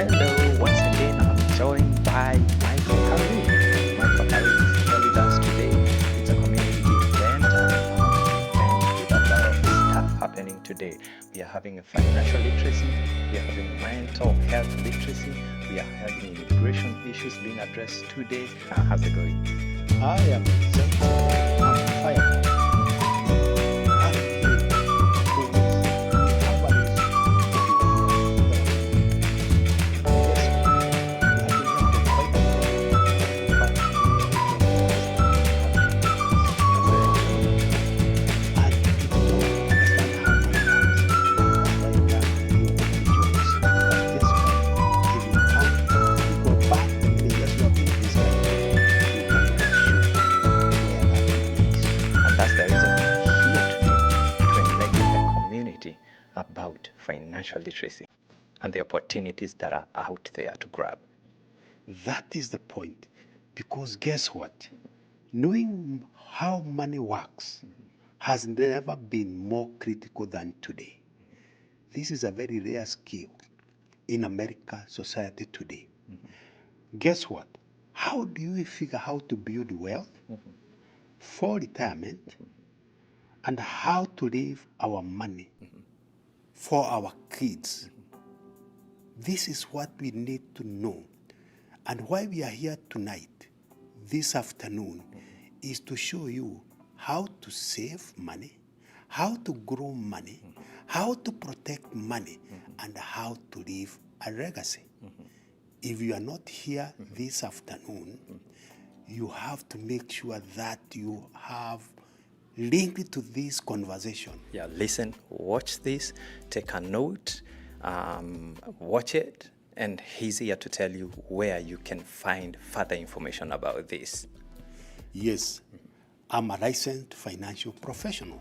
Hello, once again I'm joined by Michael Karuu. Michael Karuu is here with us today. It's a community event, with a lot of stuff happening today. We are having a financial literacy, we are having mental health literacy, we are having immigration issues being addressed today. How's it going? I am excited. I'm fired. And that's the reason we're here today to enlighten the community about financial literacy and the opportunities that are out there to grab. That is the point. Because guess what? Knowing how money works has never been more critical than today. This is a very rare skill in American society today. Guess what? How do you figure how to build wealth for retirement and how to leave our money for our kids? This is what we need to know. And why we are here tonight, this afternoon, is to show you how to save money, how to grow money, how to protect money, and how to leave a legacy. If you are not here this afternoon, you have to make sure that you have linked to this conversation. Yeah, listen, watch this, take a note, watch it, and he's here to tell you where you can find further information about this. Yes, I'm a licensed financial professional.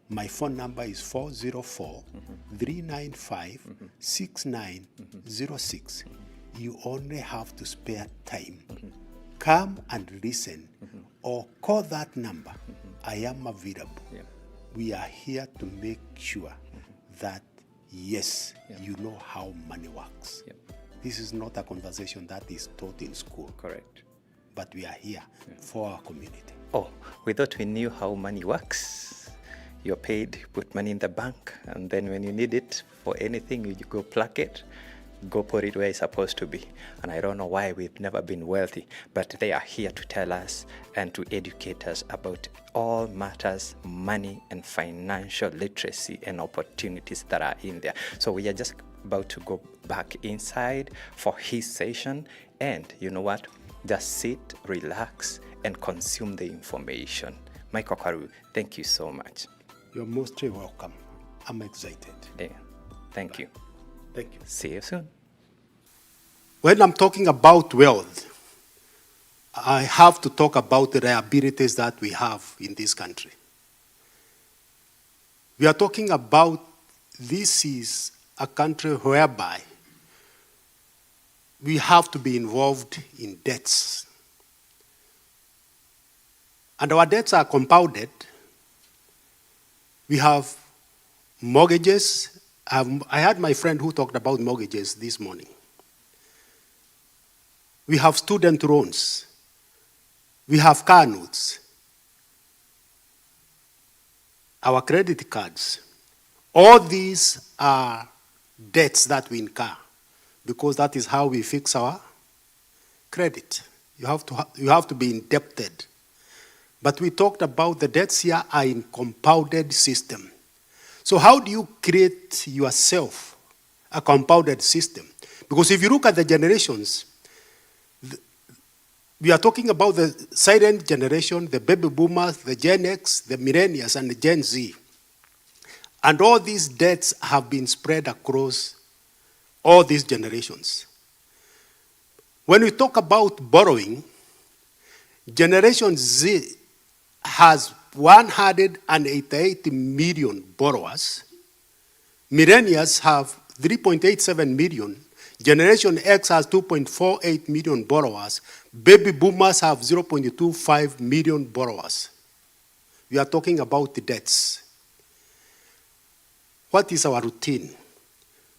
My phone number is 404-395-6906. You only have to spare time. Come and listen or call that number. I am available. Yeah. We are here to make sure that, yes, you know how money works. Yep. This is not a conversation that is taught in school. Correct. But we are here for our community. Oh, we thought we knew how money works. You're paid, put money in the bank, and then when you need it for anything, you go pluck it, go put it where it's supposed to be. And I don't know why we've never been wealthy, but they are here to tell us and to educate us about all matters money and financial literacy and opportunities that are in there. So we are just about to go back inside for his session, and you know what? Just sit, relax, and consume the information. Michael Karuu, thank you so much. You're most welcome. I'm excited. Yeah. Thank you. Thank you. See you soon. When I'm talking about wealth, I have to talk about the liabilities that we have in this country. We are talking about this is a country whereby we have to be involved in debts. And our debts are compounded. We have mortgages. I had my friend who talked about mortgages this morning. We have student loans. We have car notes. Our credit cards. All these are debts that we incur. because that is how we fix our credit. You have to be indebted. But we talked about the debts here are in compounded system. So how do you create yourself a compounded system? Because if you look at the generations, we are talking about the silent generation, the baby boomers, the Gen X, the millennials, and the Gen Z. And all these debts have been spread across all these generations. When we talk about borrowing, Generation Z has 188 million borrowers. Millennials have 3.87 million. Generation X has 2.48 million borrowers. Baby boomers have 0.25 million borrowers. We are talking about the debts. What is our routine?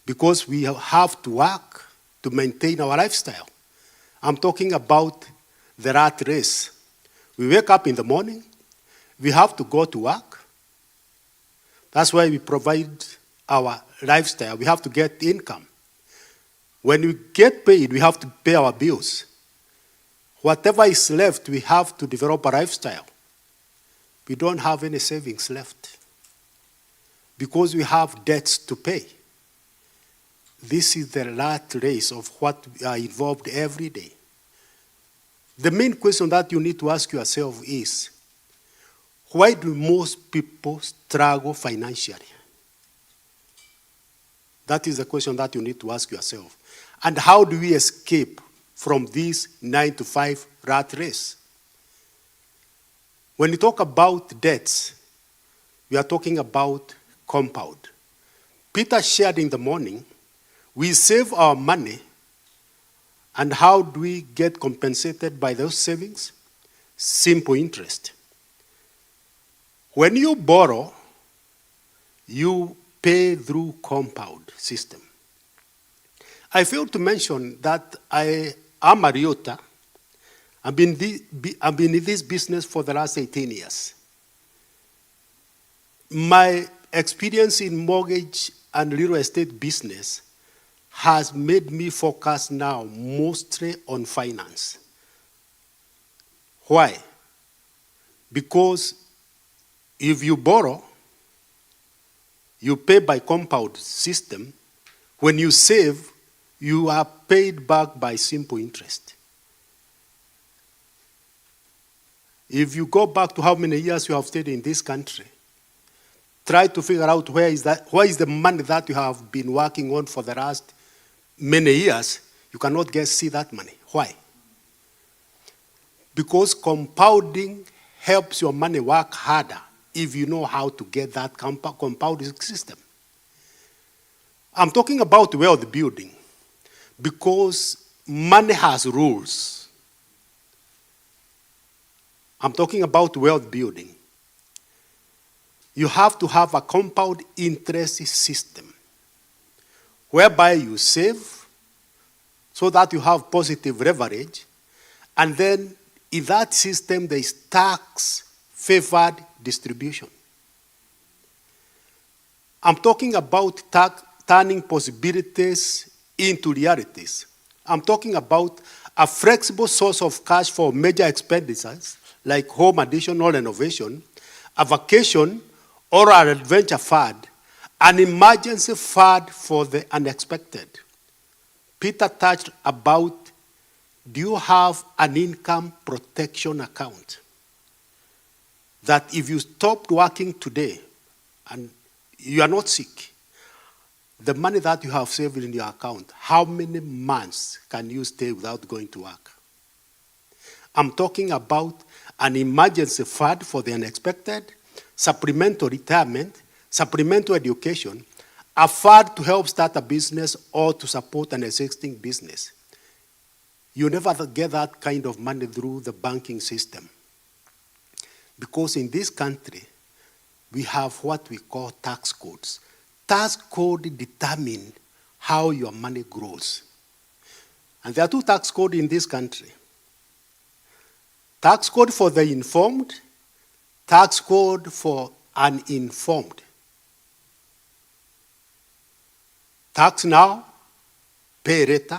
Because we have to work to maintain our lifestyle. I'm talking about the rat race. We wake up in the morning, we have to go to work. That's why we provide our lifestyle. We have to get income. When we get paid, we have to pay our bills. Whatever is left, we have to develop a lifestyle. We don't have any savings left because we have debts to pay. This is the rat race of what we are involved every day. The main question that you need to ask yourself is, why do most people struggle financially? That is the question that you need to ask yourself. And how do we escape from this 9-to-5 rat race? When you talk about debts, we are talking about compound. Peter shared in the morning, we save our money, and how do we get compensated by those savings? Simple interest. When you borrow, you pay through compound system. I failed to mention that I am a realtor. I've been in this business for the last 18 years. My experience in mortgage and real estate business has made me focus now mostly on finance. Why? Because if you borrow, you pay by compound system. When you save, you are paid back by simple interest. If you go back to how many years you have stayed in this country, try to figure out where is the money that you have been working on for the last many years. You cannot see that money. Why? Because compounding helps your money work harder if you know how to get that compounding system. I'm talking about wealth building because money has rules. I'm talking about wealth building. You have to have a compound interest system whereby you save so that you have positive leverage, and then in that system there is tax-favored distribution. I'm talking about turning possibilities into realities. I'm talking about a flexible source of cash for major expenditures like home addition or renovation, a vacation or an adventure fund, an emergency fund for the unexpected. Peter touched about, do you have an income protection account? That if you stopped working today and you are not sick, the money that you have saved in your account, how many months can you stay without going to work? I'm talking about an emergency fund for the unexpected, supplemental retirement, supplemental education, a fund to help start a business or to support an existing business. You never get that kind of money through the banking system. Because in this country, we have what we call tax codes. Tax codes determine how your money grows. And there are two tax codes in this country. Tax code for the informed, tax code for uninformed. Tax now, pay rate,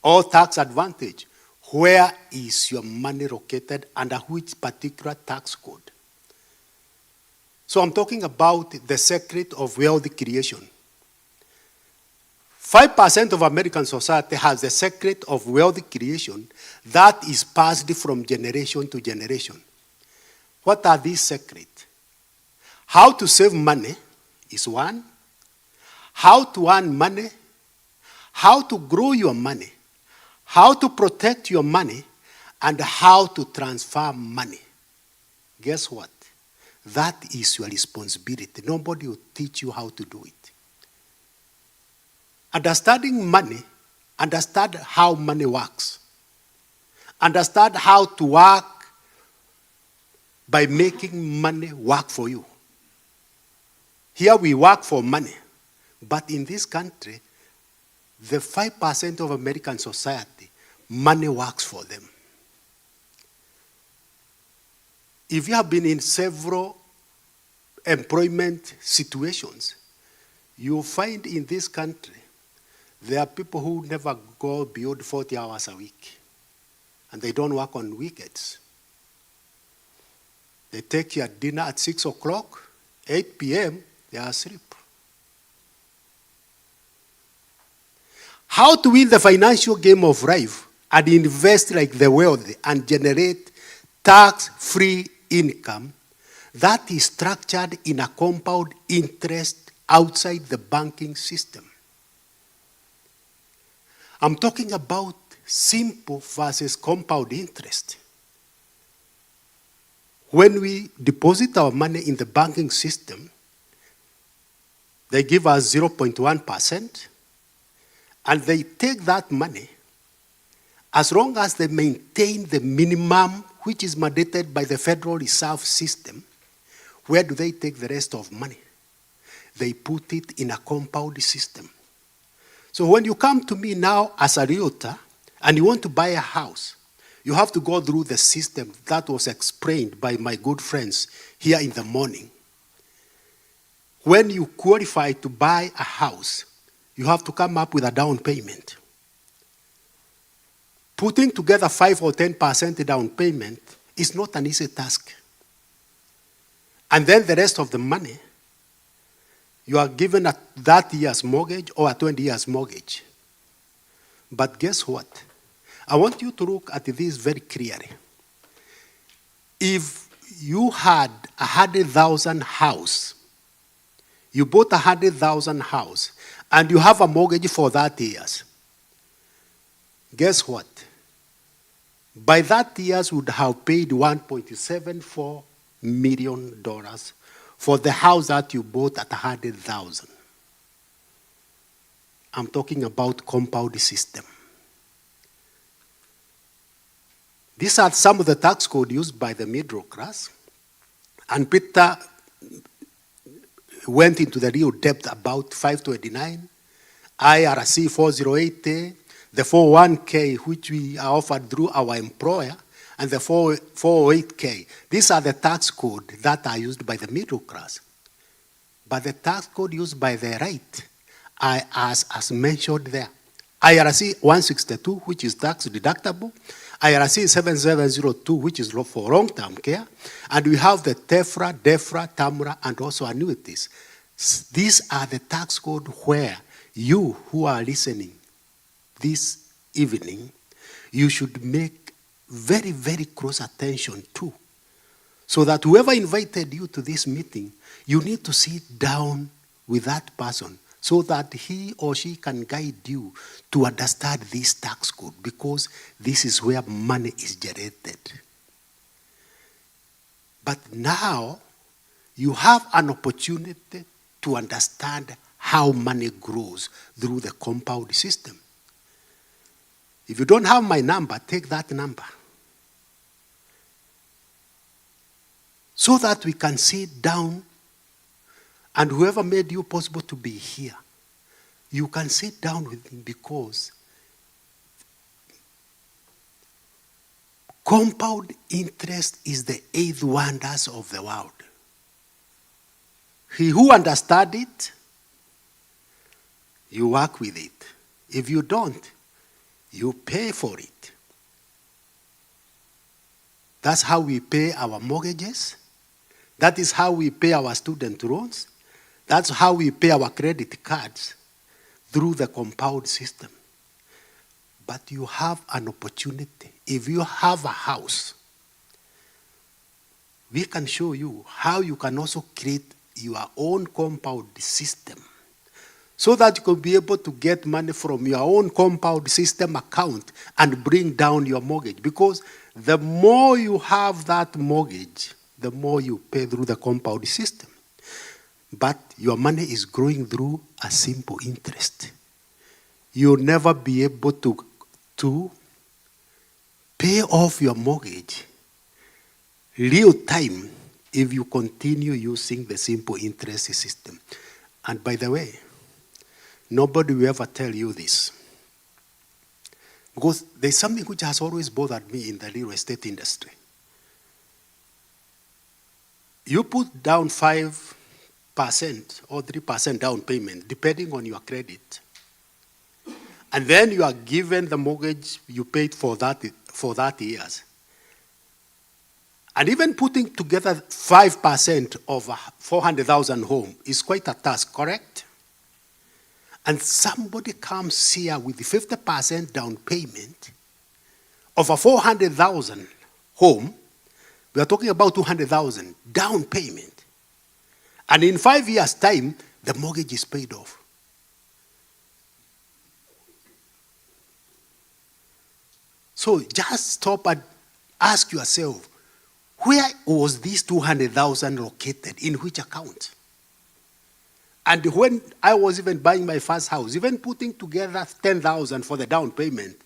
or tax advantage. Where is your money located, under which particular tax code? So I'm talking about the secret of wealth creation. 5% of American society has the secret of wealth creation that is passed from generation to generation. What are these secrets? How to save money is one. How to earn money, how to grow your money, how to protect your money, and how to transfer money. Guess what? That is your responsibility. Nobody will teach you how to do it. Understanding money, understand how money works. Understand how to work by making money work for you. Here we work for money. But in this country, the 5% of American society, money works for them. If you have been in several employment situations, you'll find in this country, there are people who never go beyond 40 hours a week. And they don't work on weekends. They take your dinner at 6 o'clock, 8 p.m., they are asleep. How to win the financial game of life and invest like the wealthy and generate tax-free income that is structured in a compound interest outside the banking system. I'm talking about simple versus compound interest. When we deposit our money in the banking system, they give us 0.1%. And they take that money, as long as they maintain the minimum which is mandated by the Federal Reserve System. Where do they take the rest of money? They put it in a compound system. So when you come to me now as a realtor and you want to buy a house, you have to go through the system that was explained by my good friends here in the morning. When you qualify to buy a house, you have to come up with a down payment. Putting together 5 or 10% down payment is not an easy task. And then the rest of the money, you are given a 30 years mortgage or a 20 years mortgage. But guess what? I want you to look at this very clearly. If you had 100,000 house, you bought 100,000 house, and you have a mortgage for 30 years. Guess what? By that years, you would have paid $1.74 million for the house that you bought at 100,000. I'm talking about compound system. These are some of the tax code used by the middle class. And Peter went into the real depth about 529, IRC 408A, the 401k, which we are offered through our employer, and the 408k. These are the tax code that are used by the middle class. But the tax code used by the right are as mentioned there. IRC 162, which is tax deductible. IRC 7702, which is for long-term care. And we have the TEFRA, DEFRA, TAMRA, and also annuities. These are the tax code where you who are listening this evening, you should make very, very close attention to. So that whoever invited you to this meeting, you need to sit down with that person so that he or she can guide you to understand this tax code, because this is where money is generated. But now, you have an opportunity to understand how money grows through the compound system. If you don't have my number, take that number. So that we can sit down, and whoever made you possible to be here, you can sit down with him, because compound interest is the eighth wonders of the world. He who understands it, you work with it. If you don't, you pay for it. That's how we pay our mortgages. That is how we pay our student loans. That's how we pay our credit cards, through the compound system. But you have an opportunity. If you have a house, we can show you how you can also create your own compound system, so that you can be able to get money from your own compound system account and bring down your mortgage. Because the more you have that mortgage, the more you pay through the compound system. But your money is growing through a simple interest. You'll never be able to pay off your mortgage real time if you continue using the simple interest system. And by the way, nobody will ever tell you this. Because there's something which has always bothered me in the real estate industry. You put down 5% or 3% down payment, depending on your credit. And then you are given the mortgage you paid for that years. And even putting together 5% of a 400,000 home is quite a task, correct? And somebody comes here with 50% down payment of a 400,000 home. We are talking about 200,000 down payment. And in 5 years' time, the mortgage is paid off. So just stop and ask yourself, where was this 200,000 located? In which account? And when I was even buying my first house, even putting together 10,000 for the down payment,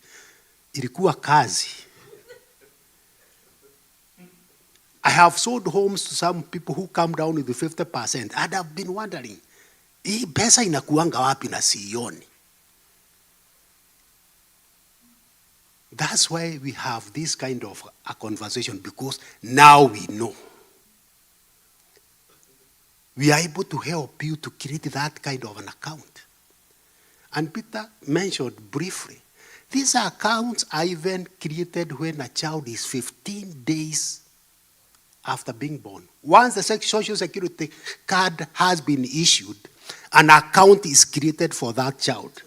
ilikuwa kazi. I have sold homes to some people who come down with the 50%, and I've been wondering, hii pesa inakuanga wapi na sioni? That's why we have this kind of a conversation, because now we know. We are able to help you to create that kind of an account. And Peter mentioned briefly, these accounts are even created when a child is 15 days after being born. Once the Social Security card has been issued, an account is created for that child.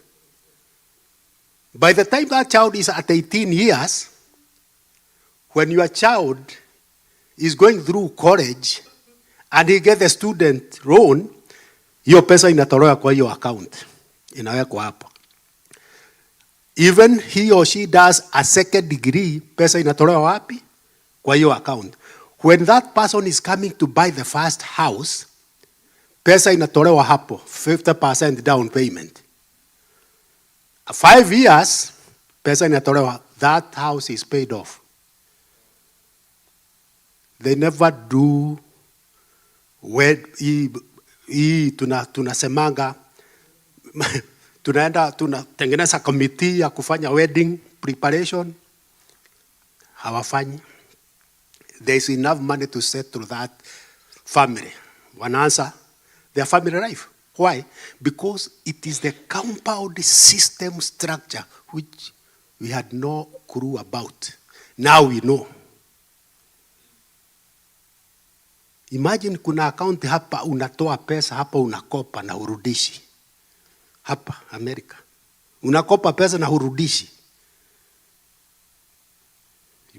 By the time that child is at 18 years, when your child is going through college and he gets a student loan, hiyo pesa inatolewa kwa hiyo account. Inawekwa hapo. Even he or she does a second degree, pesa inatolewa wapi? Kwa hiyo account. When that person is coming to buy the first house, pesa inatolewa hapo, 50% down payment. 5 years, pesa inatolewa, that house is paid off. They never do tunasemanga tunatengeneza committee ya kufanya wedding preparation. Hawafanyi. There is enough money to settle that family. Wanaanza their family life. Why? Because it is the compound system structure which we had no clue about. Now we know. Imagine kuna account hapa unatoa pesa, hapa unakopa na hurudishi. Hapa America. Unakopa pesa na hurudishi.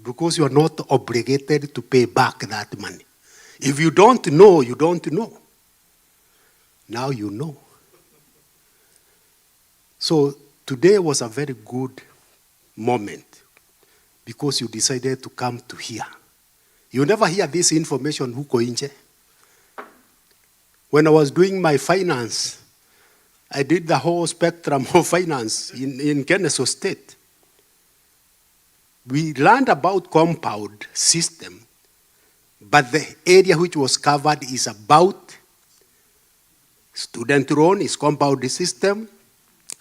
Because you are not obligated to pay back that money. If you don't know, you don't know. Now you know. So today was a very good moment because you decided to come to here. You never hear this information huko nje. When I was doing my finance, I did the whole spectrum of finance in Kennesaw State. We learned about compound system, but the area which was covered is about student loan is compound system,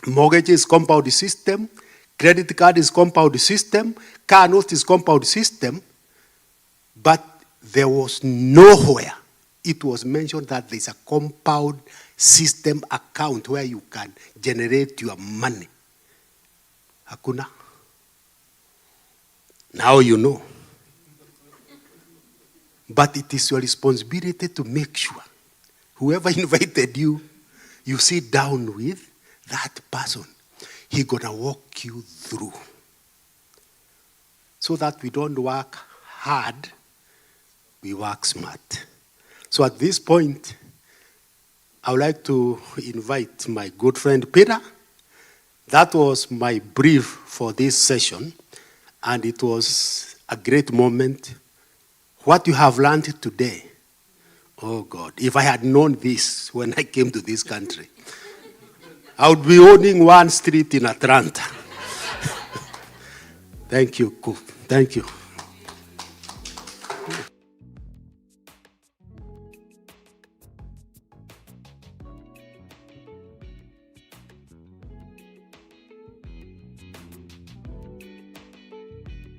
mortgage is compound system, credit card is compound system, car note is compound system, but there was nowhere it was mentioned that there's a compound system account where you can generate your money Hakuna. Now you know. But it is your responsibility to make sure whoever invited you, you sit down with that person. He's going to walk you through. So that we don't work hard, we work smart. So at this point, I would like to invite my good friend Peter. That was my brief for this session, and it was a great moment. What you have learned today, oh God, if I had known this when I came to this country, I would be owning one street in Atlanta. Thank you, Coop. Thank you.